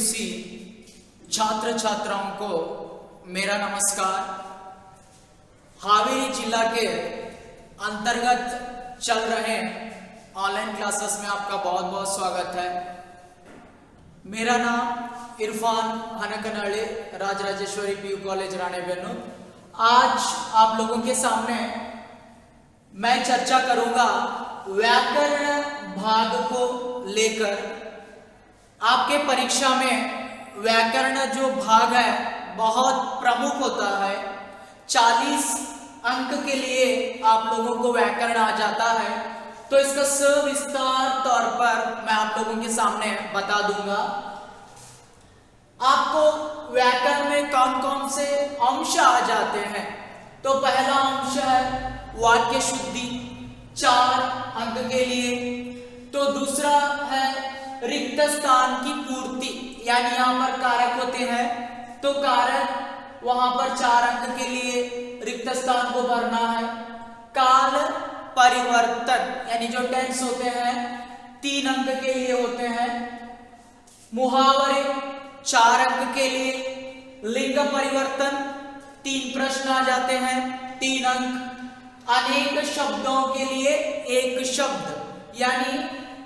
PUC छात्र छात्राओं को मेरा नमस्कार। हावेरी जिला के अंतर्गत चल रहे ऑनलाइन क्लासेस में आपका बहुत बहुत स्वागत है। मेरा नाम इरफान हनकनहल्ली, राजराजेश्वरी पीयू कॉलेज राणेबेन्नूर। आज आप लोगों के सामने मैं चर्चा करूंगा व्याकरण भाग को लेकर। आपके परीक्षा में व्याकरण जो भाग है बहुत प्रमुख होता है। 40 अंक के लिए आप लोगों को व्याकरण आ जाता है, तो इसका सविस्तार तौर पर मैं आप लोगों के सामने बता दूंगा। आपको व्याकरण में कौन कौन से अंश आ जाते हैं, तो पहला अंश है वाक्य शुद्धि 4 अंक के लिए। तो दूसरा है रिक्त स्थान की पूर्ति, यानी यहां पर कारक होते हैं तो कारक वहां पर 4 अंक के लिए रिक्त स्थान को भरना है। काल परिवर्तन यानी जो टेंस होते हैं 3 अंक के लिए होते हैं। मुहावरे 4 अंक के लिए। लिंग परिवर्तन 3 प्रश्न आ जाते हैं, 3 अंक। अनेक शब्दों के लिए एक शब्द, यानी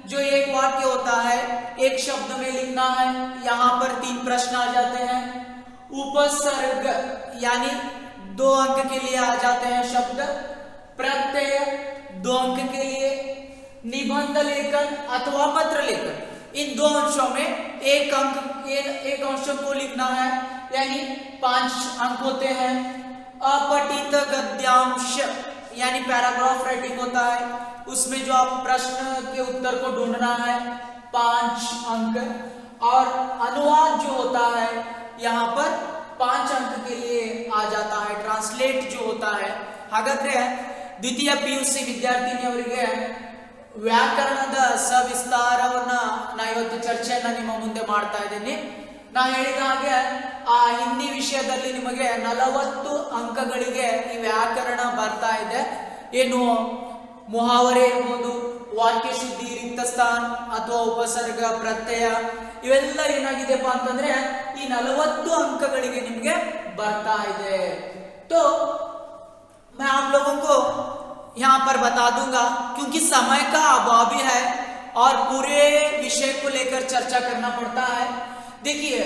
जो एक वाक्य होता है एक शब्द में लिखना है, यहां पर 3 प्रश्न आ जाते हैं। उपसर्ग यानी 2 अंक के लिए आ जाते हैं शब्द। प्रत्यय 2 अंक के लिए। निबंध लेखन अथवा पत्र लेखन, इन 2 अंशों में एक अंश को लिखना है, यानी 5 अंक होते हैं। अपठित गद्यांश यानी पैराग्राफ राइटिंग होता है, उसमें जो आप प्रश्न के उत्तर को ढूंढना है, 5 अंक। और अनुवाद जो होता है यहाँ पर 5 अंक के लिए आ जाता है। ट्रांसलेट जो होता है। हागाದ್ರೆ ದ್ವಿತೀಯ PUC ವಿದ್ಯಾರ್ಥಿನಿಯವರಿಗೆ ವ್ಯಾಕರಣದ ಸವಿಸ್ತಾರವನ್ನ ನಾ ಇವತ್ತು ಚರ್ಚೆಯನ್ನ ನಿಮ್ಮ ಮುಂದೆ ಮಾಡ್ತಾ ಇದ್ದೀನಿ। ನಾ ಹೇಳಿದ ಹಾಗೆ ಆ ಹಿಂದಿ ವಿಷಯದಲ್ಲಿ ನಿಮಗೆ 40 ಅಂಕಗಳಿಗೆ ಈ ವ್ಯಾಕರಣ ಬರ್ತಾ ಇದೆ। ಏನು ಮುಹಾವರೆ ಇರಬಹುದು, ವಾಕ್ಯ ಶುದ್ಧಿ, ರಿಕ್ತ ಸ್ಥಾನ ಅಥವಾ ಉಪಸರ್ಗ, ಪ್ರತ್ಯಯ, ಇವೆಲ್ಲ ಏನಾಗಿದೆಪ್ಪ ಅಂತಂದ್ರೆ ಈ 40 ಅಂಕಗಳಿಗೆ ನಿಮಗೆ ಬರ್ತಾ ಇದೆ। तो मैं आप लोगों को यहाँ पर बता दूंगा, क्योंकि समय का अभाव भी है और पूरे विषय को लेकर चर्चा करना पड़ता है। देखिए,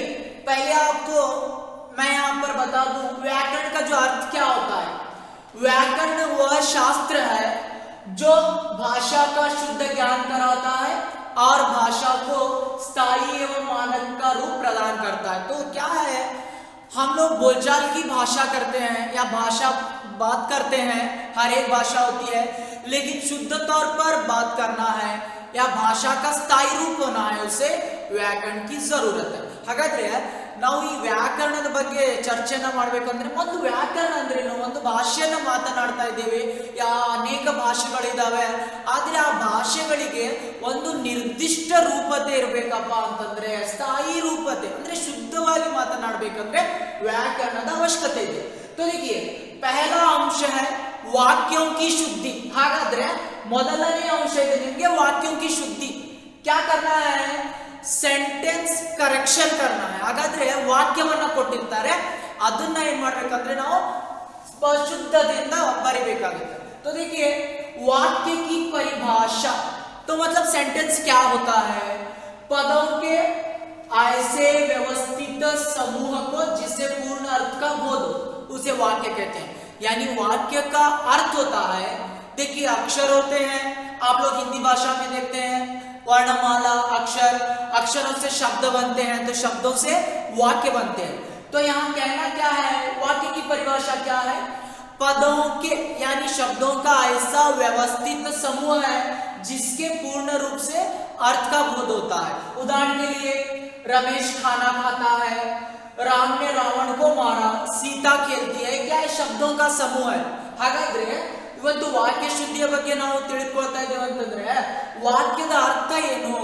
पहले आपको मैं यहाँ पर बता दूं व्याकरण का जो अर्थ क्या होता है। व्याकरण वह शास्त्र है जो भाषा का शुद्ध ज्ञान कराता है और भाषा को स्थायी एवं मानक का रूप प्रदान करता है। तो क्या है, हम लोग बोलचाल की भाषा करते हैं या भाषा बात करते हैं, हर एक भाषा होती है, लेकिन शुद्ध तौर पर बात करना है या भाषा का स्थायी रूप होना है, उसे व्याकरण की जरूरत है। ಹಾಗಾದ್ರೆ ನಾವು ಈ ವ್ಯಾಕರಣದ ಬಗ್ಗೆ ಚರ್ಚೆನ ಮಾಡಬೇಕಂದ್ರೆ ಮೊದಲು ವ್ಯಾಕರಣ ಅಂದ್ರೆ ಏನು, ಒಂದು ಭಾಷೆಯನ್ನ ಮಾತನಾಡ್ತಾ ಇದ್ದೇವೆ, ಅನೇಕ ಭಾಷೆಗಳಿದಾವೆ, ಆದ್ರೆ ಆ ಭಾಷೆಗಳಿಗೆ ಒಂದು ನಿರ್ದಿಷ್ಟ ರೂಪತೆ ಇರಬೇಕಪ್ಪ ಅಂತಂದ್ರೆ, ಸ್ಥಾಯಿ ರೂಪತೆ ಅಂದ್ರೆ ಶುದ್ಧವಾಗಿ ಮಾತನಾಡಬೇಕಂದ್ರೆ ವ್ಯಾಕರಣದ ಅವಶ್ಯಕತೆ ಇದೆ। तो देखिए, पहला अंश है वाक्यों की शुद्धि। हागाದ್ರೆ ಮೊದಲನೇ अंश ಇದೆ ನಿಮಗೆ वाक्यों की शुद्धि। क्या करना है, सेंटेंस करेक्शन करना है। ಹಾಗಾದ್ರೆ ವಾಕ್ಯವನ್ನ ಕೊಟ್ಟಿರ್ತಾರೆ, ಅದನ್ನ ಏನು ಮಾಡಬೇಕಂದ್ರೆ ನಾವು ಶುದ್ಧತೆಯಿಂದ ಬರಿಬೇಕಾಗುತ್ತೆ। तो देखिए, वाक्य की परिभाषा, तो मतलब सेंटेंस क्या होता है, पदों के ऐसे व्यवस्थित समूह को जिसे पूर्ण अर्थ का बोध हो उसे वाक्य कहते हैं। यानी वाक्य का अर्थ होता है, देखिए अक्षर होते हैं, आप लोग हिंदी भाषा में देखते हैं वर्णमाला, अक्षर, अक्षरों से शब्द बनते हैं, तो शब्दों से वाक्य बनते हैं। तो यहाँ कहना क्या है, वाक्य की परिभाषा क्या है, पदों के यानी शब्दों का ऐसा व्यवस्थित समूह है जिसके पूर्ण रूप से अर्थ का बोध होता है। उदाहरण के लिए, रमेश खाना खाता है, राम ने रावण को मारा, सीता खेलती है, क्या है, शब्दों का समूह है। ಹಾಗಾದ್ರೆ ಇವತ್ತು ವಾಕ್ಯ ಶುದ್ಧಿಯ ಬಗ್ಗೆ ನಾವು ತಿಳಿದುಕೊಳ್ತಾ ಇದ್ದೇವೆ ಅಂತಂದ್ರೆ ವಾಕ್ಯದ ಅರ್ಥ ಏನು,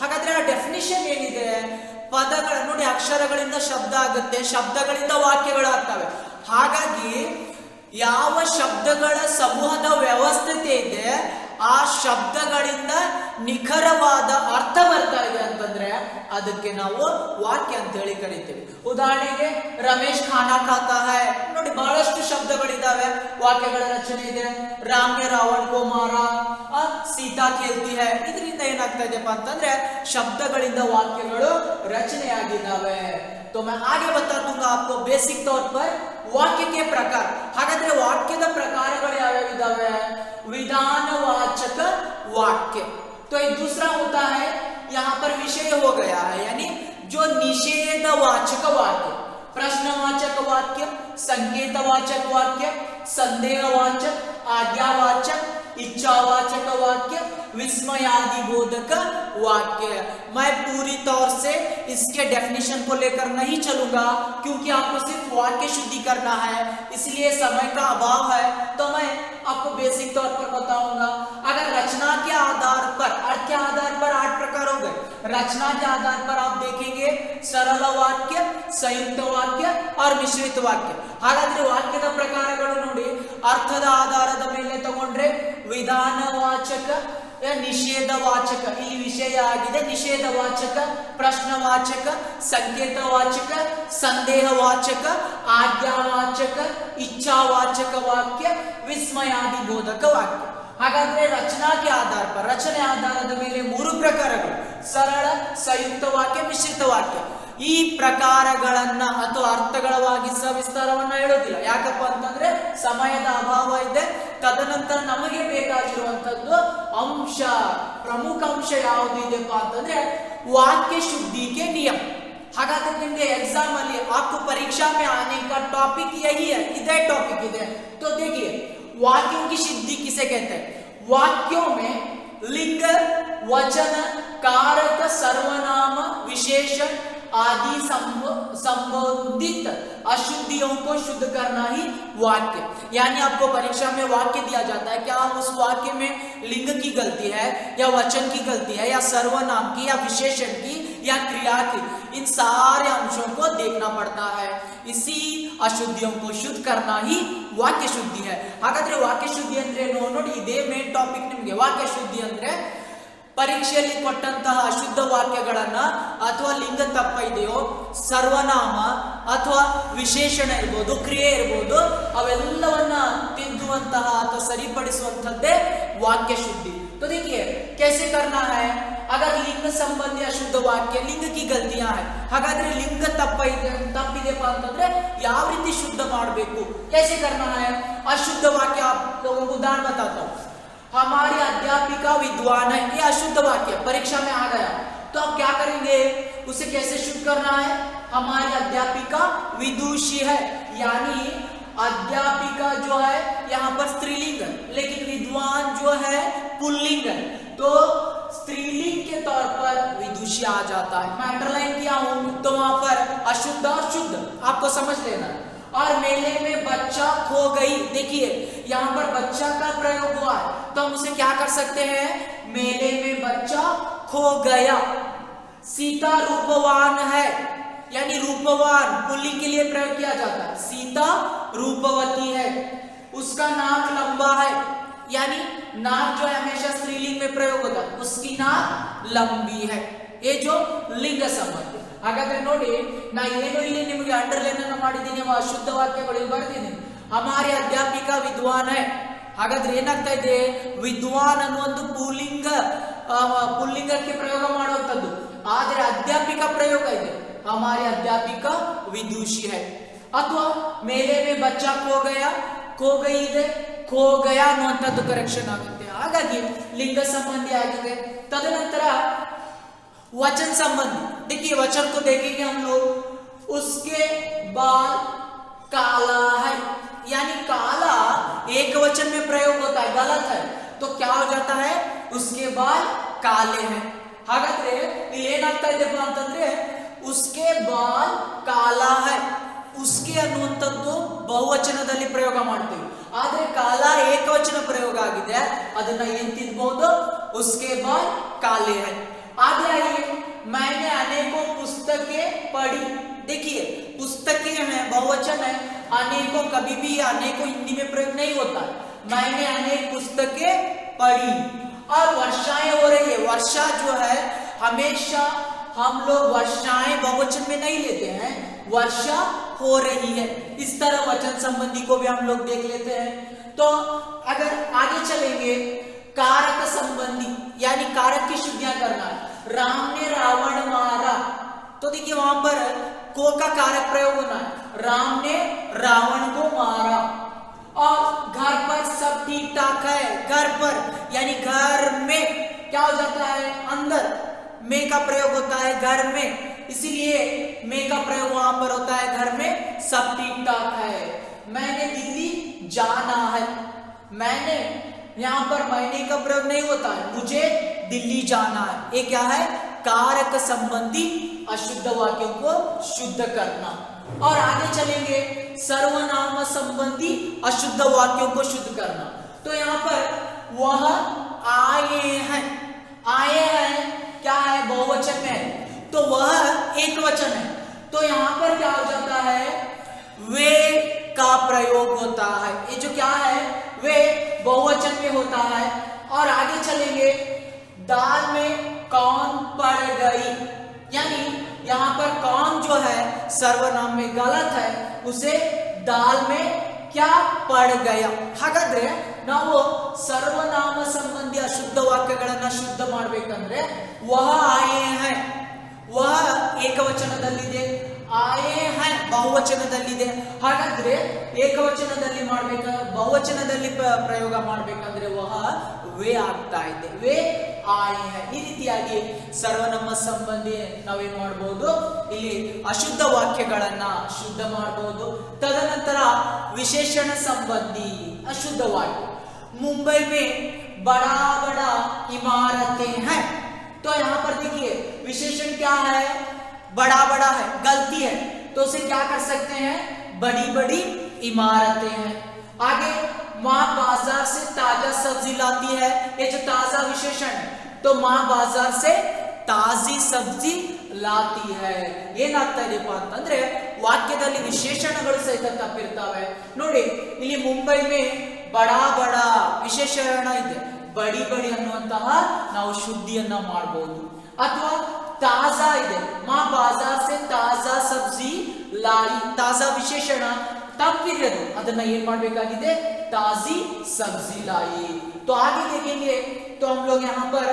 ಹಾಗಾದ್ರೆ ಆ ಡೆಫಿನಿಷನ್ ಏನಿದೆ, ಪದಗಳು ನೋಡಿ, ಅಕ್ಷರಗಳಿಂದ ಶಬ್ದ ಆಗುತ್ತೆ, ಶಬ್ದಗಳಿಂದ ವಾಕ್ಯಗಳಾಗ್ತವೆ। ಹಾಗಾಗಿ ಯಾವ ಶಬ್ದಗಳ ಸಮೂಹದ ವ್ಯವಸ್ಥೆ ಇದೆ ಆ ಶಬ್ದಗಳಿಂದ ನಿಖರವಾದ ಅರ್ಥ ಬರ್ತಾ ಇದೆ ಅಂತಂದ್ರೆ ಅದಕ್ಕೆ ನಾವು ವಾಕ್ಯ ಅಂತ ಹೇಳಿ ಕರಿತೀವಿ. ಉದಾಹರಣೆಗೆ ರಮೇಶ್ ಖಾನಾ ಖಾತಾ ಹೈ, ನೋಡಿ ಬಹಳಷ್ಟು ಶಬ್ದಗಳಿದಾವೆ, ವಾಕ್ಯಗಳ ರಚನೆ ಇದೆ. ರಾಮ್ ನೆ ರಾವಣ್ ಕೋ ಮಾರಾ, ಸೀತಾ ಖೇಲ್ತಿ ಹೈ, ಇದರಿಂದ ಏನಾಗ್ತಾ ಇದೆಯಪ್ಪ ಅಂತಂದ್ರೆ ಶಬ್ದಗಳಿಂದ ವಾಕ್ಯಗಳು ರಚನೆಯಾಗಿದ್ದಾವೆ. तो मैं आगे बता दूंगा आपको बेसिक तौर पर वाक्य के प्रकार. ಹಾಗಾದ್ರೆ ವಾಕ್ಯದ ಪ್ರಕಾರಗಳು ಯಾವ್ಯಾವ ಇದಾವೆ? विधानवाचक वाक्य, तो एक दूसरा होता है यहाँ पर विषय हो गया है, यानी जो निषेधवाचक वाक्य, प्रश्नवाचक वाक्य, संकेतवाचक वाक्य, संदेहवाचक, आज्ञावाचक, इच्छावाचक वाक्य, विस्मयादिबोधक वाक्य. मैं पूरी तौर से इसके डेफिनेशन को लेकर नहीं चलूंगा क्योंकि आपको सिर्फ वाक्य शुद्धि करना है, इसलिए समय का अभाव है, तो मैं आपको बेसिक तौर पर बताऊंगा. अगर रचना के आधार पर, अर्थ के आधार पर 8 प्रकार हो गए. रचना के आधार पर आप देखेंगे सरल वाक्य, संयुक्त वाक्य और मिश्रित वाक्य. ಹಾಗಾದ್ರೆ ವಾಕ್ಯದ ಪ್ರಕಾರಗಳು ನೋಡಿ, ಅರ್ಥದ ಆಧಾರದ ಮೇಲೆ ತಗೊಂಡ್ರೆ ವಿಧಾನವಾಚಕ, ನಿಷೇಧವಾಚಕ, ಇಲ್ಲಿ ವಿಷಯ ಆಗಿದೆ, ನಿಷೇಧವಾಚಕ, ಪ್ರಶ್ನವಾಚಕ, ಸಂಕೇತವಾಚಕ, ಸಂದೇಹವಾಚಕ, ಆಜ್ಞಾವಾಚಕ, ಇಚ್ಛಾವಾಚಕ ವಾಕ್ಯ, ವಿಸ್ಮಯಾದಿಬೋಧಕ ವಾಕ್ಯ. ಹಾಗಾದ್ರೆ ರಚನಾಕ್ಕೆ ಆಧಾರ पर, ರಚನೆ ಆಧಾರದ ಮೇಲೆ 3 ಪ್ರಕಾರಗಳು: ಸರಳ, ಸಂಯುಕ್ತ ವಾಕ್ಯ, ಮಿಶ್ರಿತ ವಾಕ್ಯ. ಈ ಪ್ರಕಾರಗಳನ್ನ ಅಥವಾ ಅರ್ಥಗಳವಾಗಿ ಸವಿಸ್ತಾರವನ್ನ ಹೇಳೋದಿಲ್ಲ, ಯಾಕಪ್ಪ ಅಂತಂದ್ರೆ ಸಮಯದ ಅಭಾವ ಇದೆ. ತದನಂತರ ನಮಗೆ ಬೇಕಾಗಿರುವಂತದ್ದು ಅಂಶ, ಪ್ರಮುಖ ಅಂಶ ಯಾವುದು ಇದೆಪ್ಪ ಅಂತಂದ್ರೆ वाक्य शुद्धि के नियम. ಹಾಗಾದ್ರೆ ನಿಮಗೆ एग्जाम ಅಲ್ಲಿ आपको परीक्षा में आने का टॉपिक यही है, इधर टॉपिक इधर. तो देखिए वाक्यों की शुद्धि किसे कहते हैं? वाक्यों में लिंग, वचन, कारक, सर्वनाम, विशेषण आदि संबंधित अशुद्धियों को शुद्ध करना ही वाक्य. यानी आपको परीक्षा में वाक्य दिया जाता है, क्या उस वाक्य में लिंग की गलती है या वचन की गलती है या सर्वनाम की या विशेषण की या क्रिया की, इन सारे अंशों को देखना पड़ता है. इसी अशुद्धियों को शुद्ध करना ही वाक्य शुद्धि है. ಹಾಗಾದ್ರೆ ವಾಕ್ಯ ಶುದ್ಧಿ ಅಂದ್ರೆ ನೋಡಿ, ಇದೇ ಮೇನ್ ಟಾಪಿಕ್ ನಿಮಗೆ. ವಾಕ್ಯ ಶುದ್ಧಿ ಅಂದ್ರೆ ಪರೀಕ್ಷೆಯಲ್ಲಿ ಕೊಟ್ಟಂತಹ ಅಶುದ್ಧ ವಾಕ್ಯಗಳನ್ನ ಅಥವಾ ಲಿಂಗ ತಪ್ಪ ಇದೆಯೋ, ಸರ್ವನಾಮ ಅಥವಾ ವಿಶೇಷಣ ಇರ್ಬೋದು, ಕ್ರಿಯೆ ಇರ್ಬೋದು, ಅವೆಲ್ಲವನ್ನ ತಿದ್ದುವಂತಹ ಅಥವಾ ಸರಿಪಡಿಸುವಂತದ್ದೇ ವಾಕ್ಯ ಶುದ್ಧಿ. तो देखिए कैसे करना है. अगर लिंग संबंधी अशुद्ध वाक्य, लिंग की गलतियां है, ಹಾಗಾದ್ರೆ ಲಿಂಗ ತಪ್ಪಿದೆಪ್ಪ ಅಂತಂದ್ರೆ ಯಾವ ರೀತಿ ಶುದ್ಧ ಮಾಡಬೇಕು, कैसे करना है. अशुद्ध वाक्य आप लोगों को उदाहरण बताता हूं. हमारी अध्यापिका विद्वान है, ये अशुद्ध वाक्य परीक्षा में आ गया, तो आप क्या करेंगे, उसे कैसे शुद्ध करना है. हमारी अध्यापिका विदुषी है, यानी अध्यापिका जो है यहाँ पर स्त्रीलिंग है, लेकिन विद्वान जो है पुल्लिंग है, तो स्त्रीलिंग के तौर पर विदुषी आ जाता है. मैं अंडरलाइन किया हूं, तो वहां पर अशुद्ध और शुद्ध आपको समझ लेना. और मेले में बच्चा खो गई, देखिए यहाँ पर बच्चा का प्रयोग हुआ है, तो हम उसे क्या कर सकते हैं, मेले में बच्चा खो गया. सीता रूपवान है, यानी रूपवान पुल्लिंग के लिए प्रयोग किया जाता है. सीता रूपवती है, उसका नाक लंबा है, यानी नाक जो है हमेशा स्त्रीलिंग में प्रयोग होता है, उसकी नाक लंबी है. ये जो लिंग संबंध. ಹಾಗಾದ್ರೆ ನೋಡಿ, ನಾ ಏನು ಇಲ್ಲಿ ನಿಮಗೆ ಅಂಡರ್ಲೈನ್ ಅನ್ನು ಮಾಡಿದ್ದೀನಿ, ಅಶುದ್ಧ ವಾಕ್ಯಗಳು ಬರ್ತೀನಿ. ಹಮಾರಿ ಅಧ್ಯಾಪಿಕ ವಿದ್ವಾನ್ ಹೈ, ಹಾಗಾದ್ರೆ ಏನಾಗ್ತಾ ಇದೆ, ವಿದ್ವಾನ್ ಅನ್ನುವಂದು ಪುಲ್ಲಿಂಗಕ್ಕೆ ಪ್ರಯೋಗ ಮಾಡುವಂತದ್ದು, ಆದ್ರೆ ಅಧ್ಯಾಪಿಕ ಪ್ರಯೋಗ ಇದೆ, ಹಮಾರಿ ಅಧ್ಯಾಪಿಕ ವಿದೂಷಿ ಹೈ. ಅಥವಾ ಮೇಲೆ ಮೇ ಬಚ್ಚಾ ಖೋ ಗಯಿ ಇದೆ, ಖೋ ಗಯಾ ಅನ್ನುವಂಥದ್ದು ಕರೆಕ್ಷನ್ ಆಗುತ್ತೆ. ಹಾಗಾಗಿ ಲಿಂಗ ಸಂಬಂಧಿ ಆಗಿದೆ. ತದನಂತರ वचन संबंधी, देखिए वचन को देखेंगे हम लोग. उसके बाल काला है, यानी काला एक वचन में प्रयोग होता है, गलत है, तो क्या हो जाता है, उसके बाल काले हैं. ಹಾಗಾದ್ರೆ ಇಲ್ಲಿ ಏನಾಗ್ತಾ ಇದೆಪ್ಪ ಅಂತಂದ್ರೆ उसके बाल काला है, उसके ಅನ್ನುವಂಥದ್ದು ಬಹುವಚನದಲ್ಲಿ ಪ್ರಯೋಗ ಮಾಡ್ತೀವಿ, ಆದ್ರೆ ಕಾಲ ಏಕವಚನ ಪ್ರಯೋಗ ಆಗಿದೆ, ಅದನ್ನ ಏನ್ ತಿದ್ಬಹುದು, उसके बाल काले हैं. आगे आइए, मैंने अनेकों पुस्तकें पढ़ी. देखिए पुस्तकें हैं, बहुवचन है. अनेकों कभी भी अनेकों हिंदी में प्रयोग नहीं होता है, मैंने अनेक पुस्तकें पढ़ी। और वर्षाएं हो रही है, वर्षा जो है हमेशा हम लोग वर्षाएं बहुवचन में नहीं लेते हैं, वर्षा हो रही है। इस तरह वचन संबंधी को भी हम लोग देख लेते हैं। तो अगर आगे चलेंगे, कारक संबंधी यानी कारक की शुद्धियां करना। राम ने रावण मारा, तो देखिए वहां पर को का कारक प्रयोग होना है। राम ने रावण को मारा। और घर पर सब ठीक ठाक है, घर पर यानी घर में क्या हो जाता है, अंदर में का प्रयोग होता है घर में, इसीलिए में का प्रयोग वहां पर होता है घर में, सब ठीक ठाक है। मैंने दिल्ली जाना है, मैंने यहां पर मैंने का प्रयोग नहीं होता है, मुझे दिल्ली जाना है। ये क्या है, कारक संबंधी अशुद्ध वाक्यों को शुद्ध करना। और आगे चलेंगे, सर्वनाम संबंधी अशुद्ध वाक्यों को शुद्ध करना। तो यहाँ पर वह आए हैं, आए हैं क्या है, बहुवचन में है, तो वह एक वचन है, तो यहाँ पर क्या हो जाता है, वे का प्रयोग होता है। ये जो क्या है, वे बहुवचन में होता है। और आगे चलेंगे, दाल में कौन पड़ गई, यानी यहाँ पर कौन जो है सर्वनाम में गलत है, उसे दाल में क्या पड़ गया। ಹಾಗಾದ್ರೆ ನಾವು ಸರ್ವನಾಮ ಸಂಬಂಧಿ ಅಶುದ್ಧ ವಾಕ್ಯಗಳನ್ನು ಶುದ್ಧ ಮಾಡಬೇಕಂದ್ರೆ ವಹ ಆಯೇ ಹೈ, ವಹ ಏಕವಚನದಲ್ಲಿದೆ, ಆಯೇ ಹೈ ಬಹುವಚನದಲ್ಲಿದೆ. ಹಾಗಾದ್ರೆ ಏಕವಚನದಲ್ಲಿ ಮಾಡಬೇಕು, ಬಹುವಚನದಲ್ಲಿ ಪ್ರಯೋಗ ಮಾಡಬೇಕಂದ್ರೆ ವಹ ವೇ ಆಗ್ತಾ ಇದೆ, ವೇ ಆಯೇ ಹೈ. ಈ ರೀತಿಯಾಗಿ ಸರ್ವನಾಮ ಸಂಬಂಧಿ ನಾವೇನ್ ಮಾಡಬಹುದು, ಇಲ್ಲಿ ಅಶುದ್ಧ ವಾಕ್ಯಗಳನ್ನ ಶುದ್ಧ ಮಾಡಬಹುದು. ತದನಂತರ विशेषण संबंधी अशुद्ध वाक्य, मुंबई में बड़ा बड़ा इमारतें हैं, तो यहाँ पर देखिए विशेषण क्या है, बड़ा बड़ा है, गलती है, तो उसे क्या कर सकते हैं, बड़ी बड़ी इमारतें हैं. आगे माँ बाजार से ताजा सब्जी लाती है, ये जो ताजा विशेषण है, तो माँ बाजार से ताजी सब्जी ಲಾತಿ ಹೈ. ಏನಾಗ್ತಾ ಇದೆಪ್ಪ ಅಂತಂದ್ರೆ ವಾಕ್ಯದಲ್ಲಿ ವಿಶೇಷಣಗಳು ಸಹಿತ ತಪ್ಪಿರ್ತಾವೆ. ನೋಡಿ ಇಲ್ಲಿ ಮುಂಬೈ ಮೇ ಬಡಾ ಬಡಾ ವಿಶೇಷಣ ಇದೆ, ಬಡಿ ಬಡಿ ಅನ್ನುವಂತಹ ನಾವು ಶುದ್ಧಿಯನ್ನ ಮಾಡಬಹುದು. ಅಥವಾ ತಾಜಾ ಇದೆ, ಮಾ ಬಾಜಾರ್ ಸೆ ತಾಜಾ ಸಬ್ಜಿ ಲಾಯಿ, ತಾಜಾ ವಿಶೇಷಣ ತಪ್ಪಿರೋದು, ಅದನ್ನ ಏನ್ ಮಾಡಬೇಕಾಗಿದೆ, ತಾಜಿ ಸಬ್ಜಿ ಲಾಯಿ. तो आगे देखेंगे तो हम लोग यहाँ पर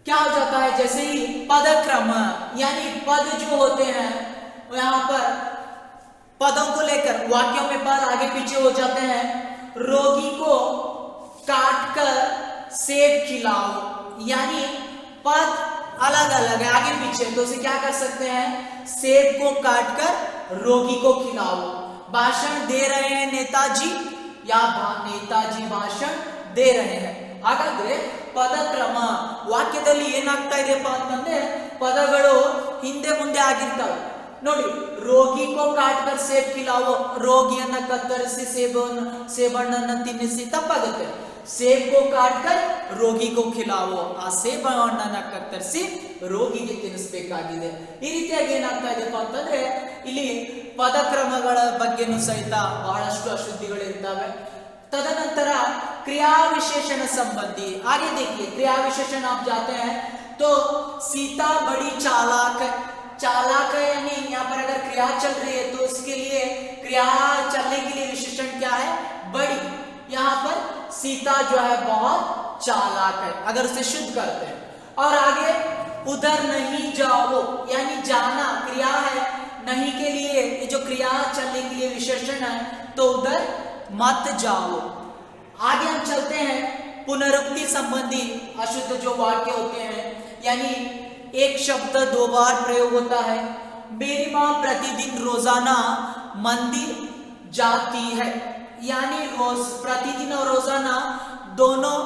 क्या हो जाता है, जैसे ही पदक्रम यानी पद जो होते हैं, यहां पर पदों को लेकर वाक्यों में पद आगे पीछे हो जाते हैं. रोगी को काटकर सेब खिलाओ, यानी पद अलग अलग है आगे पीछे, तो उसे क्या कर सकते हैं, सेब को काटकर रोगी को खिलाओ. भाषण दे रहे हैं नेताजी, या नेताजी भाषण दे रहे हैं. ಹಾಗಾದ್ರೆ ಪದಕ್ರಮ ವಾಕ್ಯದಲ್ಲಿ ಏನಾಗ್ತಾ ಇದೆಯಪ್ಪ ಅಂತಂದ್ರೆ ಪದಗಳು ಹಿಂದೆ ಮುಂದೆ ಆಗಿರ್ತವೆ. ನೋಡಿ, ರೋಗಿ ಕೋ ಕಾಟ್ಕರ್ ಸೇಬ್ ಖಿಲಾವೋ, ರೋಗಿಯನ್ನ ಕತ್ತರಿಸಿ ಸೇಬಣ್ಣನ್ನ ತಿನ್ನಿಸಿ ತಪ್ಪಾಗುತ್ತೆ. ಸೇಬ್ ಕೋ ಕಾಟ್ಕರ್ ರೋಗಿ ಕೋ ಖಿಲಾವೋ, ಆ ಸೇಬಣ್ಣನ್ನ ಕತ್ತರಿಸಿ ರೋಗಿಗೆ ತಿನ್ನಿಸಬೇಕಾಗಿದೆ. ಈ ರೀತಿಯಾಗಿ ಏನಾಗ್ತಾ ಇದೆಯಪ್ಪ ಅಂತಂದ್ರೆ ಇಲ್ಲಿ ಪದಕ್ರಮಗಳ ಬಗ್ಗೆನೂ ಸಹಿತ ಬಹಳಷ್ಟು ಅಶುದ್ಧಿಗಳು ಇರ್ತವೆ. तदनंतर क्रिया विशेषण संबंधी, आगे देखिए क्रिया विशेषण आप जाते हैं तो सीता बड़ी चालाक है, चालाक है यानी यहाँ पर अगर क्रिया चल रही है तो उसके लिए क्रिया चलने के लिए विशेषण क्या है, बड़ी. यहाँ पर सीता जो है बहुत चालाक है, अगर उसे शुद्ध करते हैं. और आगे उधर नहीं जाओ, यानी जाना क्रिया है, नहीं के लिए ये जो क्रिया चलने के लिए विशेषण है, तो उधर मत जाओ. आगे हम चलते हैं, पुनरुक्ति संबंधी अशुद्ध जो वाक्य होते हैं, यानी एक शब्द दो बार प्रयोग होता है. मेरी माँ प्रतिदिन रोजाना मंदिर जाती है, यानी रोज प्रतिदिन और रोजाना दोनों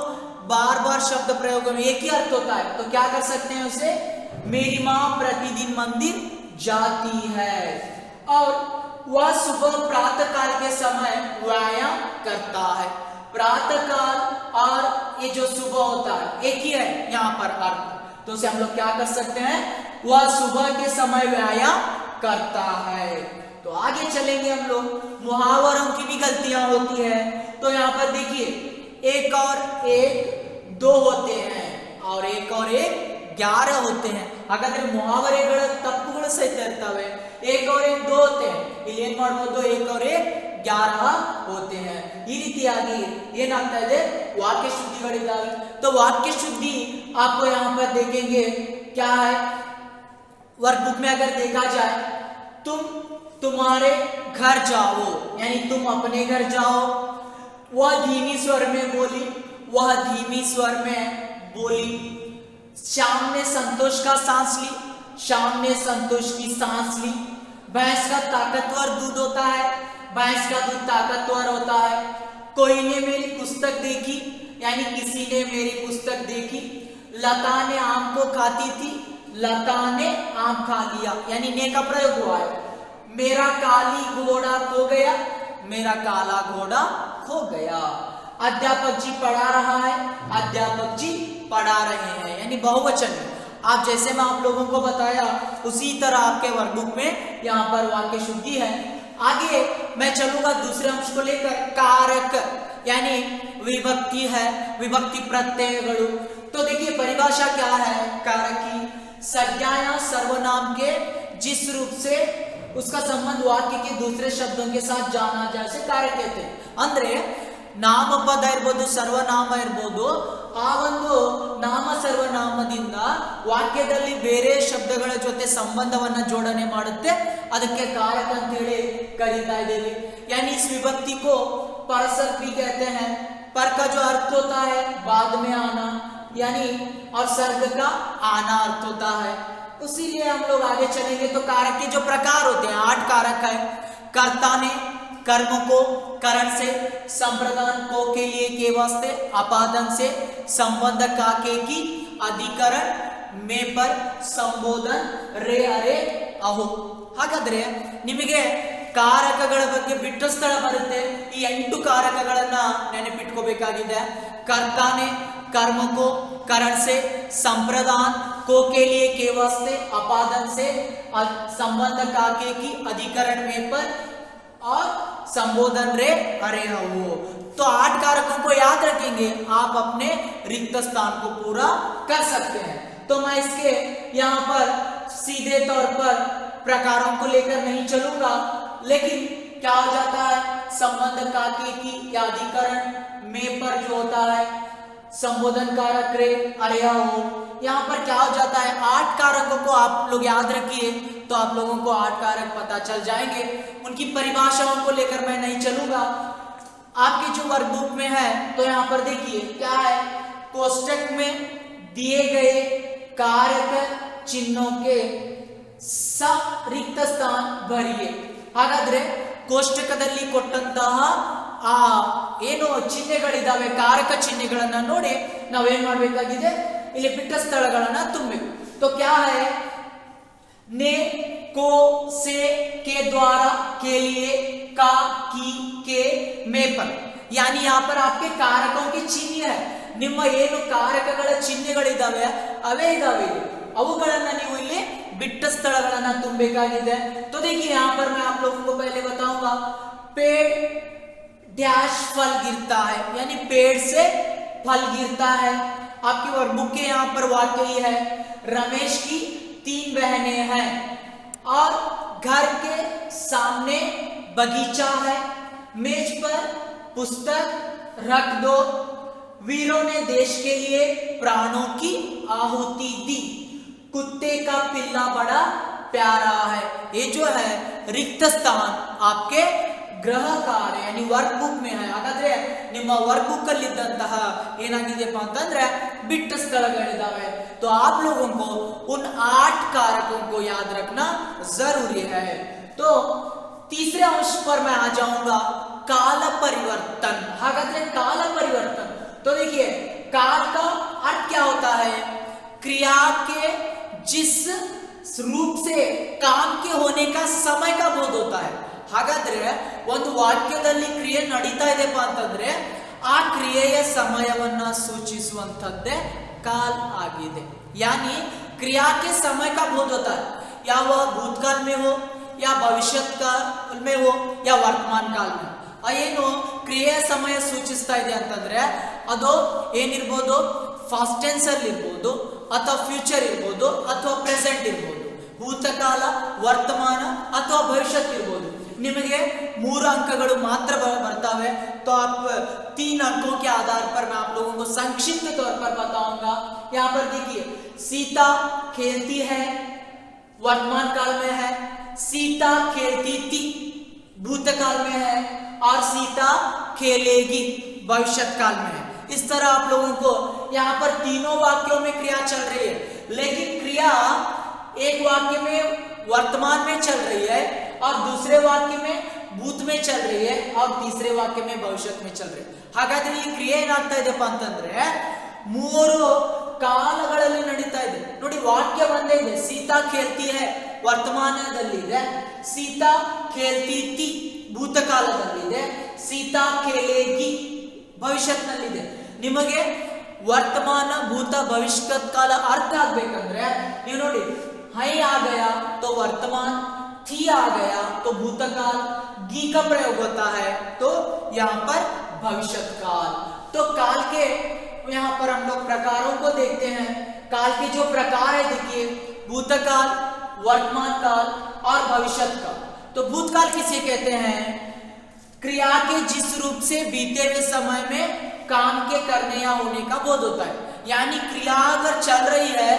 बार बार शब्द प्रयोग में एक ही अर्थ होता है, तो क्या कर सकते हैं उसे, मेरी माँ प्रतिदिन मंदिर जाती है. और वह सुबह प्रातः काल के समय व्यायाम करता है. प्रातः काल और ये जो सुबह होता है एक ही है यहाँ पर अर्थ, तो उसे हम लोग क्या कर सकते हैं, वह सुबह के समय व्यायाम करता है. तो आगे चलेंगे हम लोग, मुहावरों की भी गलतियां होती है. तो यहाँ पर देखिए एक और एक 2 होते हैं और एक और एक 11 होते हैं. ಹಾಗಾದ್ರೆ ಮುಹಾವರೆಗಳ ತಪ್ಪುಗಳು ಸಹಿತ ಇರ್ತವೆ. एक और एक 2 होते हैं. ಇಲ್ಲಿ ಏನು ಮಾಡಬಹುದು, एक और एक 11 होते हैं. ಈ ರೀತಿಯಾಗಿ ಏನಾಗ್ತಾ ಇದೆ, ವಾಕ್ಯ ಶುದ್ಧಿಗಳಿದ್ದಾವೆ. तो वाक्य शुद्धि आपको यहाँ पर देखेंगे क्या है, वर्कबुक में अगर देखा जाए, तुम तुम्हारे घर जाओ, यानी तुम अपने घर जाओ. वह धीमी स्वर में बोली, वह धीमी स्वर में बोली. श्याम ने संतोष का सांस ली, श्याम ने संतोष की सांस ली. भैंस का ताकतवर दूध होता है, भैंस का दूध ताकतवर होता है. कोई ने मेरी पुस्तक देखी, यानी किसी ने मेरी पुस्तक देखी. लता ने आम को खाती थी, लता ने आम खा लिया, यानी ने का प्रयोग हुआ है. मेरा काली घोड़ा खो गया, मेरा काला घोड़ा खो गया. अध्यापक जी पढ़ा रहा है, अध्यापक जी पढ़ा रहे हैं, यानी बहुवचन में. आप जैसे मैं आप लोगों को बताया उसी तरह आपके वर्कबुक में यहाँ पर वाक्य शुद्धि है. आगे मैं चलूंगा दूसरे अंश को लेकर, कारक यानी विभक्ति है, विभक्ति प्रत्ययಗಳು. तो देखिए परिभाषा क्या है कारक की, संज्ञा या सर्वनाम के जिस रूप से उसका संबंध वाक्य के दूसरे शब्दों के साथ जाना जाए उसे कारक कहते हैं. ಅಂದ್ರೆ ನಾಮಪದ ಇರಬಹುದು, ಸರ್ವನಾಮ ಇರಬಹುದು, ಆ ಒಂದು ನಾಮ ಸರ್ವನಾಮದಿಂದ ವಾಕ್ಯದಲ್ಲಿ ಬೇರೆ ಶಬ್ದಗಳ ಜೊತೆ ಸಂಬಂಧವನ್ನ ಜೋಡಣೆ ಮಾಡುತ್ತೆ, ಅದಕ್ಕೆ कारक ಅಂತ ಹೇಳಿ ಕರೀತಾ ಇದ್ದೇವೆ. यानी इस विभक्ति को परसर्ग भी कहते हैं. पर का जो अर्थ होता है बाद में आना, यानी और सर्ग का आना अर्थ होता है. उसीलिए हम लोग आगे चलेंगे तो कारक के जो प्रकार होते हैं 8 कारक है. कर्ता ने कर्म को करण से, संप्रदान को के लिए के वास्ते, अपादन से, संबंध का के की, अधिकरण में पर, संबोधन रे अरे अहो. ಹಾಗಾದ್ರೆ ನಿಮಗೆ ಕಾರಕಗಳ ಬಗ್ಗೆ ಬಿಟ್ಟ ಸ್ಥಳ ಬರುತ್ತೆ. ಈ 8 ಕಾರಕಗಳನ್ನ ನೆನಪಿಟ್ಕೋಬೇಕಾಗಿದೆ. कर्ताने कर्म को करण से, संप्रदान को के लिए के वास्ते, अपादन से, संबंध का के की, अधिकरण में पर और संबोधन रे अरे हो. तो 8 कारकों को याद रखेंगे, आप अपने रिक्त स्थान को पूरा कर सकते हैं. तो मैं इसके यहाँ पर सीधे तौर पर प्रकारों को लेकर नहीं चलूंगा, लेकिन क्या हो जाता है, संबंध का के की या अधिकरण में पर जो होता है, संबोधन कारक रे अरे हो, यहाँ पर क्या हो जाता है 8 कारकों को आप लोग याद रखिए, तो आप लोगों को 8 कारक पता चल जाएंगे. उनकी परिभाषाओं को लेकर मैं नहीं चलूंगा. आपके जो वर्कबुक में है तो यहाँ पर देखिए क्या है, कोष्टक में दिए गए कारक चिन्हों के रिक्त स्थान भरिए. ಹಾಗಾದ್ರೆ ಕೋಷ್ಟಕದಲ್ಲಿ ಕೊಟ್ಟಂತಹ ಆ ಏನು ಚಿಹ್ನೆಗಳಿದಾವೆ ಕಾರಕ ಚಿಹ್ನೆಗಳನ್ನ ನೋಡಿ ನಾವೇನ್ ಮಾಡಬೇಕಾಗಿದೆ, ಇಲ್ಲಿ ಬಿಟ್ಟ ಸ್ಥಳಗಳನ್ನ ತುಂಬಬೇಕು. तो क्या है, ने को से के द्वारा के लिए का की के में पर, यानी यहाँ पर आपके कारकों की चिन्ह है. ನಿಮ್ಮ ಏನು ಕಾರಕಗಳ ಚಿಹ್ನೆಗಳಿದಾವೆ ಅವೇ ಇದಾವೆ, ಅವುಗಳನ್ನ ನೀವು ಇಲ್ಲಿ बिट्ट स्थलಗಳನ್ನ ತುಂಬಬೇಕಾಗಿದೆ. तो देखिए यहाँ पर मैं आप लोगों को पहले बताऊंगा, पेड़ डैश फल गिरता है, यानी पेड़ से फल गिरता है. आपकी वर्कबुक के यहाँ पर वाक्य ही है, रमेश की 3 बहनें हैं और घर के सामने बगीचा है, मेज पर पुस्तक रख दो, वीरों ने देश के लिए प्राणों की आहुति दी, कुत्ते का पिल्ला बड़ा प्यारा है. ये जो है रिक्त स्थान आपके गृह कार्य यानी वर्कबुक में है. ಹಾಗಾದ್ರೆ ನಿಮ್ಮ ವರ್ಕಬುಕ್ ಅಲ್ಲಿ ಇದ್ದಂತಹ ಏನಾಗಿದೆಪ್ಪ ಅಂತಂದ್ರೆ ಬಿಟ್ಟ ಸ್ಥಳಗಳಿದಾವೆ. तो आप लोगों को उन 8 कारकों को याद रखना जरूरी है. तो तीसरे अंश पर मैं आ जाऊंगा, काल परिवर्तन. ಹಾಗಾದ್ರೆ काल परिवर्तन, तो देखिए काल का अर्थ क्या होता है, क्रिया के जिस रूप से काम के होने का समय का बोध होता है. ಹಾಗಾದ್ರೆ ಒಂದು ವಾಕ್ಯದಲ್ಲಿ ಕ್ರಿಯೆ ನಡೀತಾ ಇದೆಪ್ಪ ಅಂತಂದ್ರೆ ಆ ಕ್ರಿಯೆಯ ಸಮಯವನ್ನ ಸೂಚಿಸುವಂತದ್ದೇ काल आಗಿದೆ. यानी क्रिया के समय का बोध होता है, या वह भूतकाल में हो या भविष्य काल में हो या वर्तमान काल में. ಏನು ಕ್ರಿಯೆಯ ಸಮಯ ಸೂಚಿಸ್ತಾ ಇದೆ ಅಂತಂದ್ರೆ ಅದು ಏನಿರ್ಬೋದು, ಫಾಸ್ಟ್ ಟೆನ್ಸ್ ಅಲ್ಲಿ ಇರ್ಬೋದು, ಅಥವಾ ಫ್ಯೂಚರ್ ಇರ್ಬೋದು, ಅಥವಾ ಪ್ರೆಸೆಂಟ್ ಇರ್ಬೋದು, ಭೂತಕಾಲ, ವರ್ತಮಾನ ಅಥವಾ ಭವಿಷ್ಯತ್ ಇರ್ಬೋದು. निಮಗೆ 3 अंकಗಳು ಮಾತ್ರ बरतावे। तो आप 3 अंकों के आधार पर मैं आप लोगों को संक्षिप्त तौर पर बताऊंगा। यहाँ पर देखिए, सीता खेलती है वर्तमान काल में है, सीता खेलती थी भूतकाल में है, और सीता खेलेगी भविष्य काल में है। इस तरह आप लोगों को यहाँ पर तीनों वाक्यों में क्रिया चल रही है, लेकिन क्रिया एक वाक्य में वर्तमान में चल रही है और दूसरे वाक्य में भूत में चल रही है और तीसरे वाक्य में भविष्य में चल रही है। ಹಾಗಾದ್ರೆ ಈ ಕ್ರಿಯೆ ಏನಾಗ್ತಾ ಇದೆಪ್ಪ ಅಂತಂದ್ರೆ 3 ಕಾಲಗಳಲ್ಲಿ ನಡೀತಾ ಇದೆ ನೋಡಿ। ವಾಕ್ಯ ಒಂದೇ ಇದೆ, ಸೀತಾ ಖೇಲ್ತಿ ಹೈ ವರ್ತಮಾನದಲ್ಲಿದೆ, ಸೀತಾ ಖೇಲ್ತಿ ಥಿ ಭೂತಕಾಲದಲ್ಲಿದೆ, ಸೀತಾ ಖೇಲೇಗಿ ಭವಿಷ್ಯತ್ನಲ್ಲಿದೆ। ನಿಮಗೆ ವರ್ತಮಾನ, ಭೂತ, ಭವಿಷ್ಯತ್ ಕಾಲ ಅರ್ಥ ಆಗ್ಬೇಕಂದ್ರೆ ನೀವು ನೋಡಿ, हई आ गया तो वर्तमान, थी आ गया तो भूतकाल, गी का प्रयोग होता है तो यहाँ पर भविष्यत काल। तो काल के यहाँ पर हम लोग प्रकारों को देखते हैं। काल के जो प्रकार है देखिए, भूतकाल, वर्तमान काल और भविष्यत काल। तो भूतकाल किसे कहते हैं? क्रिया के जिस रूप से बीते हुए समय में काम के करने या होने का बोध होता है। यानी क्रिया अगर चल रही है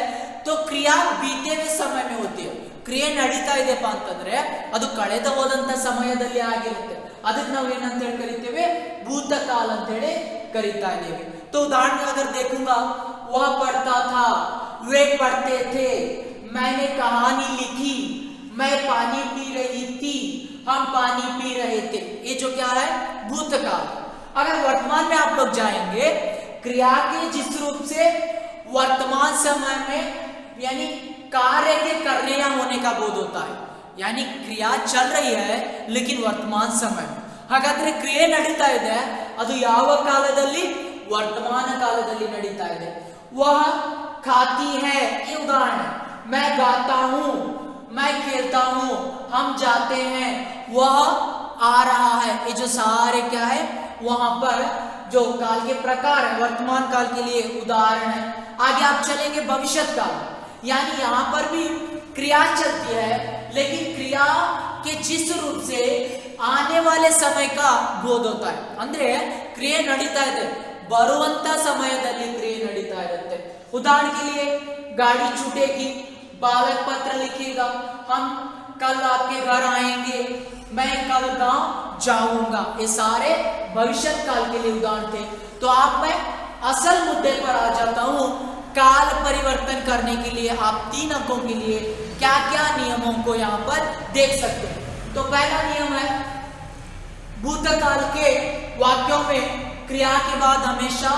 तो क्रिया बीते हुए समय में होती है। क्रिಯೆ ನಡೀತಾ ಇದೆಪ್ಪ ಅಂತಂದ್ರೆ ಅದು ಕಳೆದ ಹೋದಂತ ಸಮಯದಲ್ಲಿ ಆಗಿರುತ್ತೆ, ಅದಕ್ಕೆ ನಾವು ಏನಂತ ಹೇಳಿ ಕರಿತೇವೆ? ಭೂತಕಾಲ ಅಂತ ಹೇಳಿ ಕರೀತಾ ಇದ್ದೇವೆ। तो उदाहरण अगर देखूंगा, वह पढ़ता था, वे पढ़ते थे, मैंने कहानी लिखी, मैं पानी पी रही थी, हम पानी पी रहे थे। ये जो क्या है? भूतकाल। अगर वर्तमान में आप लोग जाएंगे, क्रिया के जिस रूप से वर्तमान समय में यानी कार्य के करने या होने का बोध होता है, यानी क्रिया चल रही है लेकिन वर्तमान समय में। ಹಾಗಾದ್ರೆ ಕ್ರಿಯೆ ನಡೀತಾ ಇದೆ, ಅದು ಯಾವ ಕಾಲದಲ್ಲಿ? वर्तमान ಕಾಲದಲ್ಲಿ ನಡೀತಾ ಇದೆ। वह खाती है, ये उदाहरण है। मैं गाता हूँ, मैं खेलता हूँ, हम जाते हैं, वह आ रहा है। ये जो सारे क्या है, वहां पर जो काल के प्रकार है वर्तमान काल के लिए उदाहरण है। आगे आप चलेंगे भविष्यत काल, यानी यहाँ पर भी क्रिया चलती है लेकिन क्रिया के जिस रूप से आने वाले समय का बोध होता है। ಅಂದ್ರೆ ಕ್ರಿಯೆ ನಡೀತಾ ಇದೆ, ಬರುವಂತ ಸಮಯದಲ್ಲಿ ಕ್ರಿಯೆ ನಡೀತಾ ಇರುತ್ತೆ। उदाहरण के लिए, गाड़ी छूटेगी, बालक पत्र लिखेगा, हम कल आपके घर आएंगे, मैं कल गांव जाऊंगा। ये सारे भविष्यत काल के लिए उदाहरण थे। तो आप मैं असल मुद्दे पर आ जाता हूं। काल परिवर्तन करने के लिए आप 3 अंकों के लिए क्या क्या नियमों को यहाँ पर देख सकते हैं। तो पहला नियम है, भूतकाल के वाक्यों में क्रिया के बाद हमेशा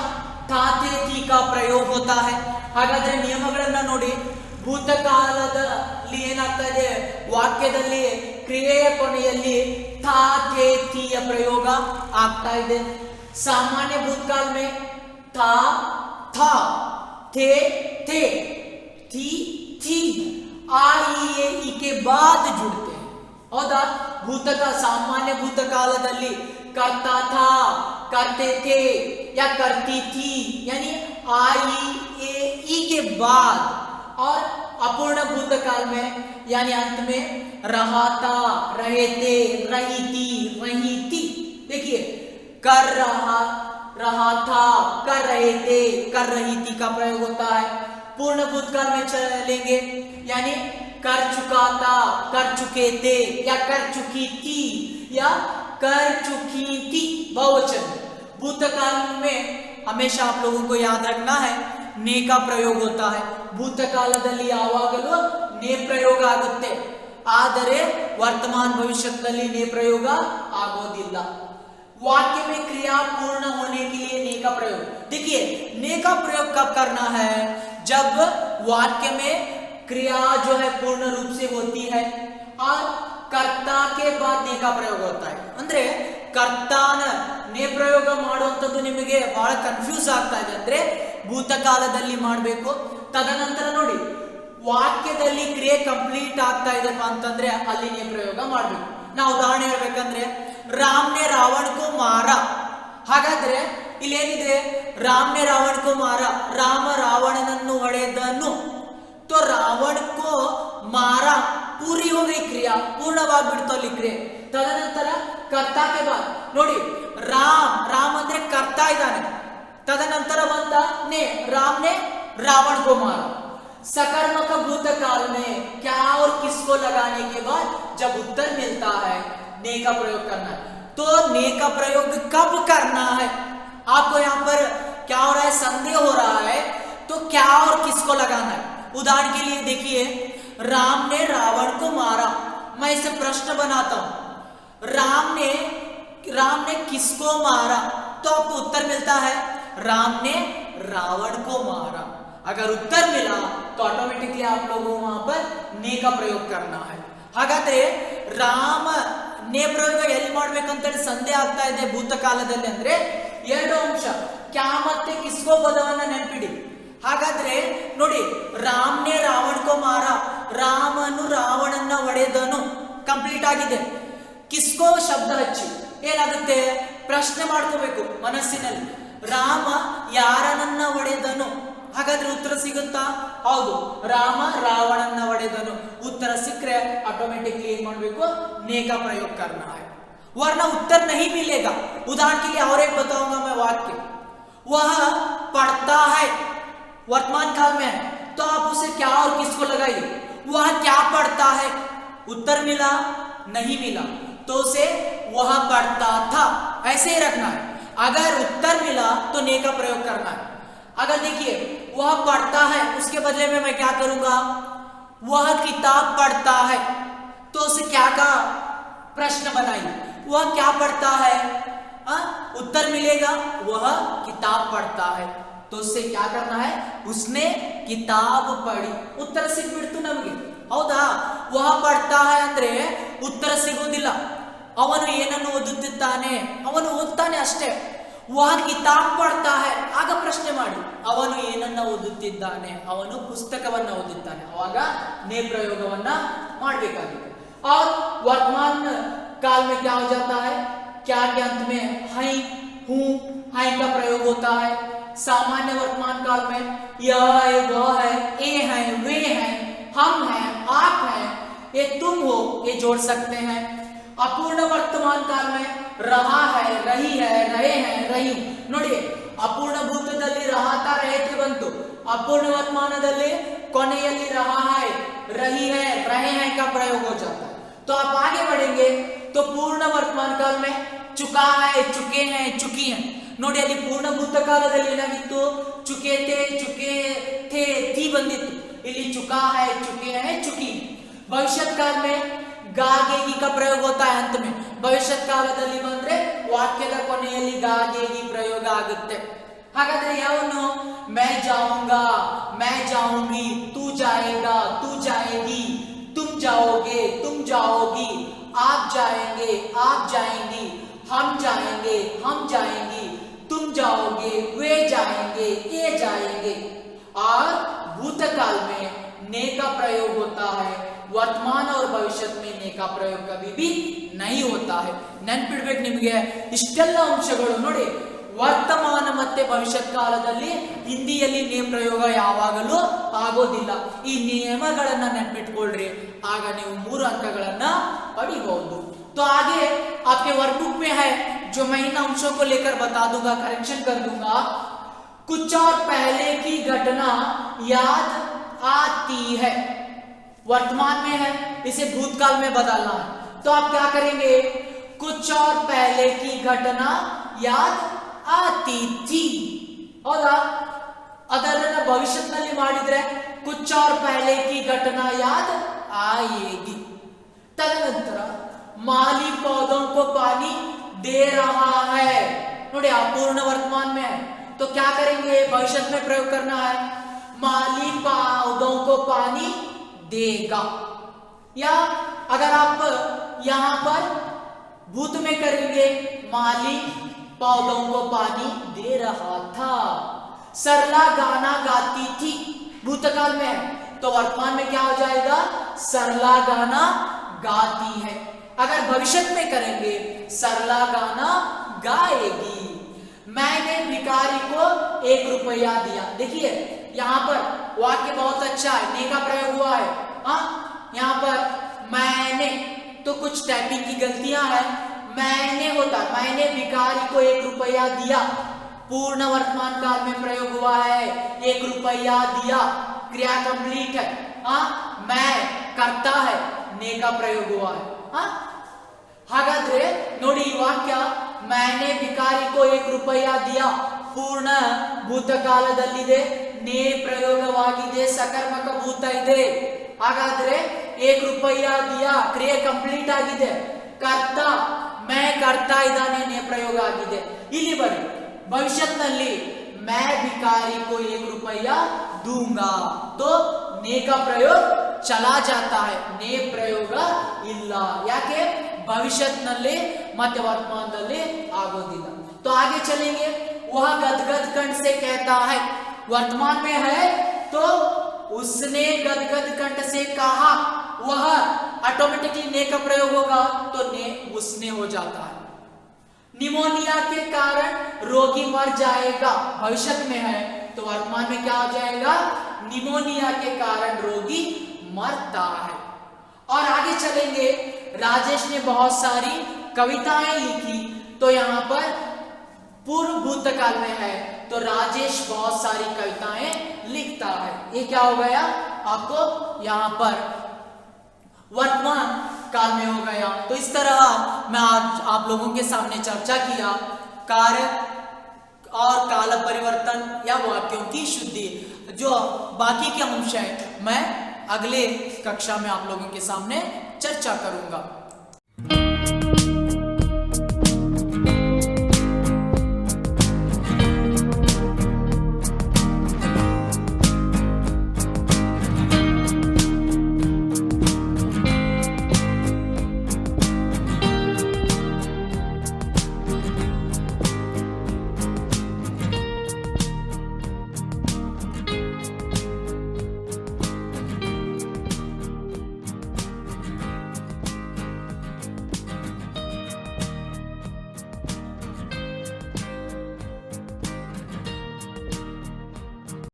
था, थे, थी का प्रयोग होता है। ಹಾಗಾದ್ರೆ ನಿಯಮಗಳನ್ನ ನೋಡಿ, ಭೂತಕಾಲದಲ್ಲಿ ಏನಾಗ್ತಾ ಇದೆ? ವಾಕ್ಯದಲ್ಲಿ ಕ್ರಿಯೆಯ ಕೊನೆಯಲ್ಲಿ था, थे, थी ಯ ಪ್ರಯೋಗ ಆಗ್ತಾ ಇದೆ। सामान्य भूतकाल में था, था, थे, थे, थी, थी, आई, ए, ई के बाद जुड़ते हैं। हौदा? भूतकाल, सामान्य भूतकालದಲ್ಲಿ करता था, करते थे या करती थी, यानी आई, ए, ई के बाद। और अपूर्ण भूतकाल में यानी अंत में रहा था, रहे थे, रही थी, रही थी। देखिए, कर रहा, रहा था, कर रहे थे, कर रही थी का प्रयोग होता है। पूर्ण भूतकाल में चलेंगे, यानी कर चुका था, कर चुके थे या कर चुकी थी या कर चुकी थी बहुवचन। भूतकाल में हमेशा आप लोगों को याद रखना है, ने का प्रयोग होता है। ಭೂತಕಾಲದಲ್ಲಿ ಯಾವಾಗಲೂ ನೇ ಪ್ರಯೋಗ ಆಗುತ್ತೆ, ಆದರೆ ವರ್ತಮಾನ ಭವಿಷ್ಯದಲ್ಲಿ ನೇ ಪ್ರಯೋಗ ಆಗೋದಿಲ್ಲ। वाक्य में क्रिया पूर्ण होने के लिए ने का प्रयोग, देखिए ने का प्रयोग कब करना है? जब वाक्य में क्रिया जो है पूर्ण रूप से होती है और कर्ता के बाद ने का प्रयोग होता है। ಅಂದ್ರೆ ಕರ್ತಾನ ನೇ ಪ್ರಯೋಗ ಮಾಡುವಂತದ್ದು ನಿಮಗೆ ಬಹಳ ಕನ್ಫ್ಯೂಸ್ ಆಗ್ತಾ ಇದೆ, ಅಂದ್ರೆ ಭೂತಕಾಲದಲ್ಲಿ ಮಾಡಬೇಕು, ತದನಂತರ ನೋಡಿ ವಾಕ್ಯದಲ್ಲಿ ಕ್ರಿಯೆ ಕಂಪ್ಲೀಟ್ ಆಗ್ತಾ ಇದೆಪ್ಪ ಅಂತಂದ್ರೆ ಅಲ್ಲಿ ನೇ ಪ್ರಯೋಗ ಮಾಡಬೇಕು। ನಾವು ಉದಾಹರಣೆ ಹೇಳ್ಬೇಕಂದ್ರೆ ರಾಮ್ನೆ ರಾವಣ್ ಮಾರ. ಹಾಗಾದ್ರೆ ಇಲ್ಲೇನಿದೆ, ರಾಮ್ನೆ ರಾವಣ್ ಮಾರ, ರಾಮ ರಾವಣನನ್ನು ಹೊಡೆದನು. तो रावण को मारा, पूरी हो गई क्रिया, पूर्णवाಗ್ಬಿಡ್ತು ಅಲ್ಲಿ ಕ್ರಿಯೆ. ತದನಂತರ ಕರ್ತಾಕ್ಕೆ ಬಾದ್ ನೋಡಿ, ರಾಮ್ ಅಂದ್ರೆ ಕರ್ತಾ ಇದ್ದಾನೆ. तदनंतर बंदा ने राम ने रावण को मारा. सकर्मक भूतकाल में क्या और किसको लगाने के बाद जब उत्तर मिलता है ने का प्रयोग करना है. तो ने का प्रयोग कब करना है? आपको यहाँ पर क्या हो रहा है, संदेह हो रहा है, तो क्या और किसको लगाना है. उदाहरण के लिए देखिए, राम ने रावण को मारा, मैं इसे प्रश्न बनाता हूं, राम ने किसको मारा, तो आपको उत्तर मिलता है राम ने रावण को मारा. अगर उत्तर मिला तो ऑटोमेटिकली आप लोगों को वहां पर ने का प्रयोग करना है. ಹಾಗಾದ್ರೆ ರಾಮ ನೇ ಪ್ರಯೋಗ ಎಲ್ಲಿ ಮಾಡ್ಬೇಕಂತೇಳಿ ಸಂದೇಹ ಆಗ್ತಾ ಇದೆ ಭೂತಕಾಲದಲ್ಲಿ ಅಂದ್ರೆ ಎರಡು ಅಂಶ, ಕ್ಯಾ ಮತ್ತೆ ಕಿಸ್ಕೋ ಪದವನ್ನ ನೆನಪಿಡಿ. ಹಾಗಾದ್ರೆ ನೋಡಿ, ರಾಮ್ನೆ ರಾವಣ್ ಕೋ ಮಾರ, ರಾಮನು ರಾವಣನ್ನ ಹೊಡೆದನು, ಕಂಪ್ಲೀಟ್ ಆಗಿದೆ. ಕಿಸ್ಕೋ ಶಬ್ದ ಹಚ್ಚಿ ಏನಾಗುತ್ತೆ, ಪ್ರಶ್ನೆ ಮಾಡ್ಕೋಬೇಕು ಮನಸ್ಸಿನಲ್ಲಿ, ರಾಮ ಯಾರನ್ನ ಹೊಡೆದನು. ಹಾಗಾದ್ರೆ ಉತ್ತರ ಸಿಗುತ್ತಾ? ಹೌದು, ರಾಮ ರಾವಣನ್ನ ಹೊಡೆದನು. उत्तर सिक्रे ऑटोमेटिकली एक ಮಾಡಬೇಕು, ने का प्रयोग करना है, वरना उत्तर नहीं मिलेगा. उदाहरण के लिए और एक बताऊंगा मैं वाक्य, वह पढ़ता है, वर्तमान काल में है, तो आप उसे क्या और किसको लगाइए, वह क्या पढ़ता है. उत्तर मिला नहीं मिला तो उसे वह पढ़ता था ऐसे ही रखना है. अगर उत्तर मिला तो ने का प्रयोग करना है. अगर देखिए वह पढ़ता है, उसके बदले में मैं क्या करूंगा, वह किताब पढ़ता है, तो उसे क्या का प्रश्न बनाइए, वह क्या पढ़ता है, उत्तर मिलेगा वह किताब पढ़ता है, तो उससे क्या करना है, उसने किताब पढ़ी. उत्तर ಸಿಕ್ಬಿಡ್ತು ನಮಗೆ, ಹೌದಾ. वह पढ़ता है ಅಂದ್ರೆ ಉತ್ತರ ಸಿಗೋದಿಲ್ಲ, ಅವನು ಏನನ್ನು ಓದುತ್ತಿದ್ದಾನೆ, ಅವನು ಓದ್ತಾನೆ ಅಷ್ಟೇ. वह किताब पढ़ता है, ಆಗ ಪ್ರಶ್ನೆ ಮಾಡಿ, ಅವನು ಏನನ್ನ ಓದುತ್ತಿದ್ದಾನೆ, ಅವನು ಪುಸ್ತಕವನ್ನ ಓದುತ್ತಾನೆ, ಅವಾಗ ನೇ ಪ್ರಯೋಗವನ್ನ ಮಾಡಬೇಕಾಗಿದೆ. और वर्तमान काल में क्या हो जाता है, क्या के अंत में है, हूं, है का प्रयोग होता है. सामान्य वर्तमान काल में यह है, वह है, ए है, वे हैं, हम हैं, आप हैं, ये तुम हो, ये जोड़ सकते हैं. अपूर्ण वर्तमान काल में रहा है, रही है, रहे हैं, रही. ನೋಡಿ, ಅಪೂರ್ಣ ಭೂತದಲ್ಲಿ ರಹಾತಾ ರಹತೆ ಬಂತು, ಅಪೂರ್ಣ वर्तमानದಲ್ಲಿ ಕೊನೆಯಲ್ಲಿ रहा है, रही है, रहे हैं का प्रयोग हो जाता है. तो आप आगे बढ़ेंगे तो पूर्ण वर्तमान काल में चुका है, चुके हैं, चुकी हैं. ನೋಡಿ, ಅಲ್ಲಿ ಪೂರ್ಣ ಭೂತಕಾಲದಲ್ಲಿ ಏನಾಗಿತ್ತು, ಚುಕೆ ಥೇ ಥಿ ಬಂದಿತ್ತು, ಇಲ್ಲಿ ಚುಕಾ है, चुके हैं, चुकी. भविष्य काल में ಗಾಗೇಗಿ का प्रयोग होता है अंत में. ಭವಿಷ್ಯ ಕಾಲದಲ್ಲಿ ಬಂದ್ರೆ ವಾಕ್ಯದ ಕೊನೆಯಲ್ಲಿ ಗಾಗೇಗಿ ಪ್ರಯೋಗ ಆಗುತ್ತೆ. ಹಾಗಾದ್ರೆ ಯಾವನು, मैं जाऊंगा, मैं जाऊंगी, तू जाएगा, तू जाएगी, तुम जाओगे, तुम जाओगी, आप जाएंगे, आप जाएंगी, हम जाएंगे, हम जाएंगी, तुम जाओगे, वे जाएंगे, ये जाएंगे. और भूतकाल में ने का प्रयोग होता है, वर्तमान और भविष्य में ने का प्रयोग कभी भी नहीं होता है. ನೆನಪಿಡ್ಬೇಕು ನಿಮಗೆ, ಇಷ್ಟೆಲ್ಲ ಅಂಶಗಳು ನೋಡಿ, ವರ್ತಮಾನ ಮತ್ತೆ ಭವಿಷ್ಯ ಕಾಲದಲ್ಲಿ ಹಿಂದಿಯಲ್ಲಿ ನೇ ಪ್ರಯೋಗ ಯಾವಾಗಲೂ ಆಗೋದಿಲ್ಲ. ಈ ನಿಯಮಗಳನ್ನ ನೆನಪಿಟ್ಕೊಳ್ರಿ, ಆಗ ನೀವು 3 ಅಂಕಗಳನ್ನ ಪಡಿಬಹುದು. तो आगे आपके वर्कबुक में है, जो मैं इन अंशों को लेकर बता दूंगा, करेक्शन कर दूंगा. कुछ और पहले की घटना याद आती है, वर्तमान में है, इसे भूतकाल में बदलना है. तो आप क्या करेंगे, कुछ और पहले की घटना याद आती थी, ಹೌದಾ. ಅದನ್ನ ಭವಿಷ್ಯದಲ್ಲಿ ಮಾಡಿದ್ರೆ कुछ और पहले की घटना याद आएगी. तदनंतर माली पौधों को पानी दे रहा है, ನೋಡಿ, अपूर्ण वर्तमान में है, तो क्या करेंगे, भविष्य में प्रयोग करना है, माली पौधों को पानी देगा. या अगर आप यहां पर भूत में करेंगे, माली पौधों को पानी दे रहा था. सरला गाना गाती थी, भूतकाल में है, तो वर्तमान में क्या हो जाएगा, सरला गाना गाती है. अगर भविष्य में करेंगे सरला गाना गाएगी। मैंने भिखारी को 1 रुपया दिया। देखिए यहाँ पर वाक्य बहुत अच्छा है, ने का प्रयोग हुआ है। हाँ, यहाँ पर मैंने, तो कुछ टाइपिंग की गलतियां हैं। मैंने होता, मैंने भिखारी को 1 रुपया दिया, पूर्ण वर्तमान काल में प्रयोग हुआ है। 1 रुपया दिया, क्रिया कंप्लीट है। हाँ, मैं करता है, ने का प्रयोग हुआ है। हाँ, हागाದ್ರೆ ನೋಡಿ ಈ ವಾಕ್ಯ मैंने भिखारी को 1 रुपया दिया पूर्ण ಭೂತಕಾಲದಲ್ಲಿದೆ, ನೇ ಪ್ರಯೋಗವಾಗಿದೆ, ಸಕರ್ಮಕ ಭೂತ ಇದೆ। ಹಾಗಾದ್ರೆ 1 रुपया दिया ಕ್ರಿಯೆ ಕಂಪ್ಲೀಟ್ ಆಗಿದೆ, ಕರ್ತಾ मैं करता ಇದ್ದಾನೆ, ನೇ ಪ್ರಯೋಗ ಆಗಿದೆ। ಇಲ್ಲಿ ಬನ್ನಿ, ಭವಿಷ್ಯದಲ್ಲಿ मैं भिखारी को 1 रुपया दूंगा, तो ने का प्रयोग चला जाता है, ने ಪ್ರಯೋಗ ಇಲ್ಲ, ಯಾಕೆ ಭವಿಷ್ಯದಲ್ಲಿ ಮತ್ತೆ ವರ್ತಮಾನದಲ್ಲಿ ಆಗೋದಿಲ್ಲ। तो आगे चलेंगे, वह गदगद कंठ से कहता है, वर्तमान में है तो उसने गदगद कंठ से कहा, वह ऑटोमेटिकली ने का प्रयोग होगा तो ने उसने हो जाता है। निमोनिया के कारण रोगी मर जाएगा, भविष्य में है तो वर्तमान में क्या हो जाएगा, निमोनिया के कारण रोगी मरता है। और आगे चलेंगे, राजेश ने बहुत सारी कविताएं लिखी, तो यहाँ पर पूर्व भूतकाल में है तो राजेश बहुत सारी कविताएं लिखता है। ये क्या हो गया, आपको यहाँ पर वर्तमान काल में हो गया। तो इस तरह मैं आज आप लोगों के सामने चर्चा किया कार्य और काल परिवर्तन या वाक्यों की शुद्धि। जो बाकी के अंश है मैं अगले कक्षा में आप लोगों के सामने चर्चा करूंगा।